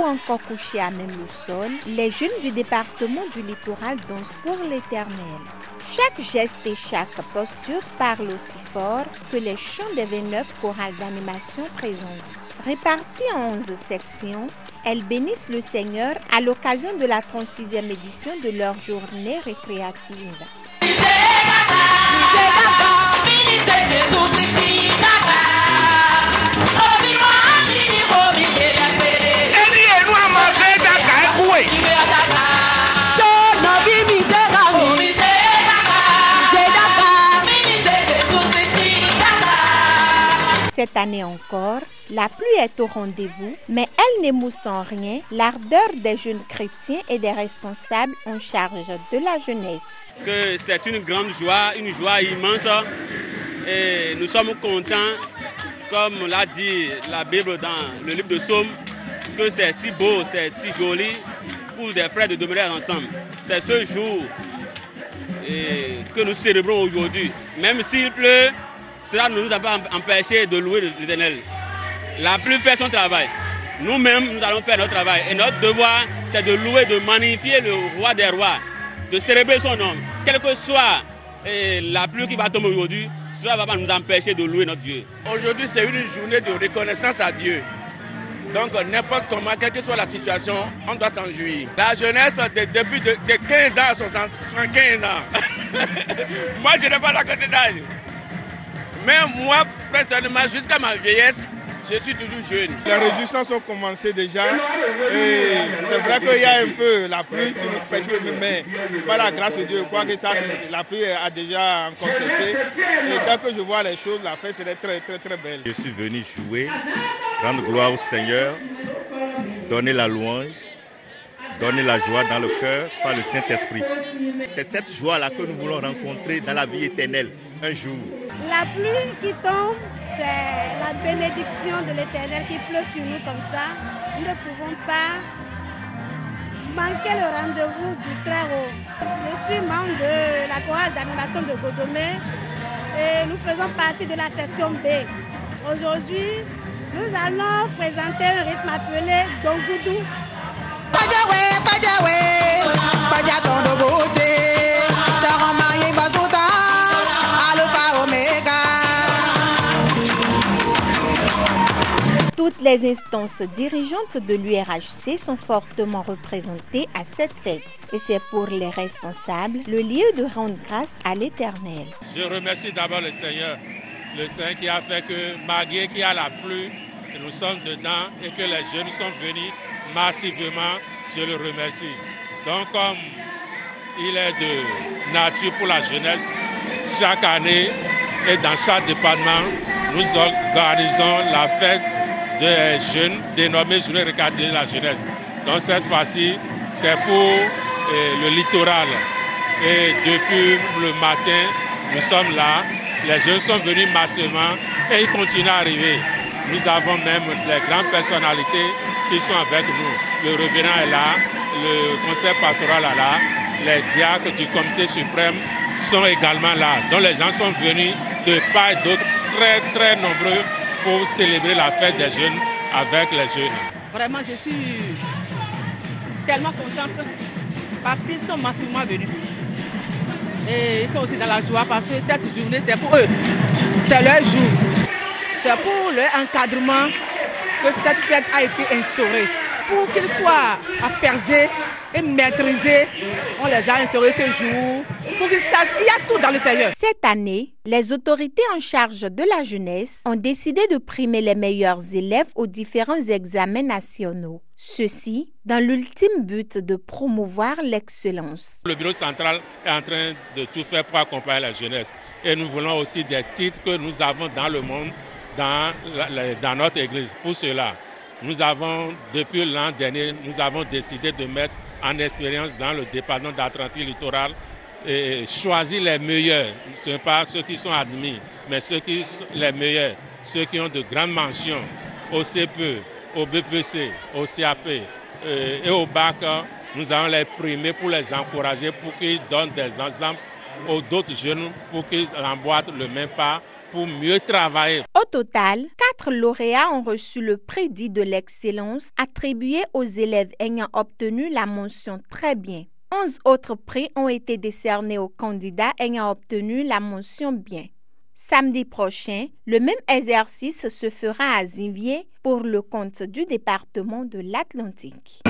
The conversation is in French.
encore couchés à même le sol, les jeunes du département du littoral dansent pour l'Éternel. Chaque geste et chaque posture parlent aussi fort que les chants des 29 chorales d'animation présentes. Réparties en 11 sections, elles bénissent le Seigneur à l'occasion de la 36e édition de leur journée récréative. Cette année encore, la pluie est au rendez-vous, mais elle n'émousse en rien l'ardeur des jeunes chrétiens et des responsables en charge de la jeunesse. Que c'est une grande joie, une joie immense, et nous sommes contents, comme l'a dit la Bible dans le livre de Psaumes, que c'est si beau, c'est si joli pour des frères de demeurer ensemble. C'est ce jour que nous célébrons aujourd'hui. Même s'il pleut, cela ne nous a pas empêché de louer l'Éternel. La pluie fait son travail. Nous-mêmes, nous allons faire notre travail. Et notre devoir, c'est de louer, de magnifier le roi des rois, de célébrer son nom. Quelle que soit la pluie qui va tomber aujourd'hui, cela ne va pas nous empêcher de louer notre Dieu. Aujourd'hui, c'est une journée de reconnaissance à Dieu. Donc, n'importe comment, quelle que soit la situation, on doit s'en jouir. La jeunesse, depuis de 15 ans à 75 ans. Moi, je n'ai pas la côté d'âge. Mais moi, personnellement, jusqu'à ma vieillesse, je suis toujours jeune. Les réjouissances ont commencé déjà. Et c'est vrai qu'il y a un peu la pluie qui nous perturbe, mais par la grâce de Dieu, je crois que la pluie a déjà encore cessé. Et dès que je vois les choses, la fête serait très, très, très belle. Je suis venu jouer, rendre gloire au Seigneur, donner la louange, donner la joie dans le cœur par le Saint-Esprit. C'est cette joie-là que nous voulons rencontrer dans la vie éternelle, un jour. La pluie qui tombe, c'est la bénédiction de l'Éternel qui pleut sur nous comme ça. Nous ne pouvons pas manquer le rendez-vous du Très-Haut. Je suis membre de la chorale d'animation de Godomé et nous faisons partie de la section B. Aujourd'hui, nous allons présenter un rythme appelé Dongoudou. Toutes les instances dirigeantes de l'URHC sont fortement représentées à cette fête. Et c'est pour les responsables le lieu de rendre grâce à l'Éternel. Je remercie d'abord le Seigneur qui a fait que malgré qu'il y a la pluie, que nous sommes dedans et que les jeunes sont venus massivement, je le remercie. Donc comme il est de nature pour la jeunesse, chaque année et dans chaque département, nous organisons la fête des jeunes dénommée Journée récréative de la jeunesse. Donc cette fois-ci, c'est pour le littoral. Et depuis le matin, nous sommes là. Les jeunes sont venus massivement et ils continuent à arriver. Nous avons même les grandes personnalités qui sont avec nous. Le révérend est là, le conseil pastoral est là, les diacres du comité suprême sont également là. Donc les gens sont venus de part et d'autre, très très nombreux, pour célébrer la fête des jeunes avec les jeunes. Vraiment, je suis tellement contente parce qu'ils sont massivement venus. Et ils sont aussi dans la joie parce que cette journée, c'est pour eux. C'est leur jour. C'est pour leur encadrement que cette fête a été instaurée. Pour qu'ils soient apaisés et maîtrisés, on les a instaurés ce jour pour qu'ils sachent qu'il y a tout dans le Seigneur. Cette année, les autorités en charge de la jeunesse ont décidé de primer les meilleurs élèves aux différents examens nationaux. Ceci dans l'ultime but de promouvoir l'excellence. Le bureau central est en train de tout faire pour accompagner la jeunesse. Et nous voulons aussi des titres que nous avons dans le monde, dans notre église. Pour cela, nous avons, depuis l'an dernier, nous avons décidé de mettre en expérience dans le département d'Atlantique littoral et choisir les meilleurs. Ce n'est pas ceux qui sont admis, mais ceux qui sont les meilleurs, ceux qui ont de grandes mentions au CPE, au BPC, au CAP et au bac. Nous allons les primer pour les encourager, pour qu'ils donnent des exemples aux d'autres jeunes, pour qu'ils emboîtent le même pas, pour mieux travailler. Au total, 4 lauréats ont reçu le prix dit de l'excellence attribué aux élèves ayant obtenu la mention très bien. 11 autres prix ont été décernés aux candidats ayant obtenu la mention bien. Samedi prochain, le même exercice se fera à Zivier pour le compte du département de l'Atlantique.